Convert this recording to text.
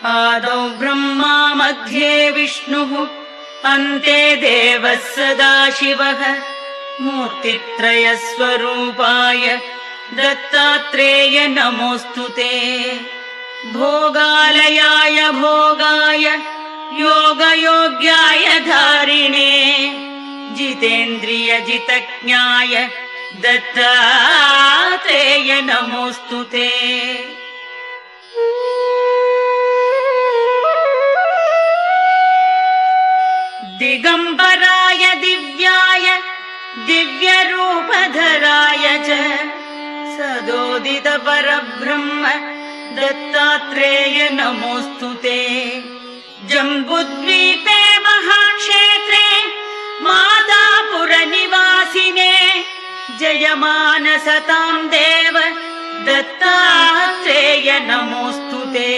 आदौ ब्रह्मा मध्ये विष्णुः अन्ते देवः सदाशिवः मूर्तित्रयस्वरूपाय दत्तात्रेय नमोऽस्तु ते। भोगालयाय भोगाय योगयोग्याय धारिणे जितेन्द्रिय जितज्ञाय दत्तात्रेय नमोऽस्तु ते। दिगंबराय दिव्याय दिव्यरूपधराय च सदोदित परब्रह्म दत्तात्रेय नमोऽस्तु ते। जम्बुद्वीपे महाक्षेत्रे मादापुरनिवासिने जयमानसतां देव दत्तात्रेय नमोऽस्तु ते।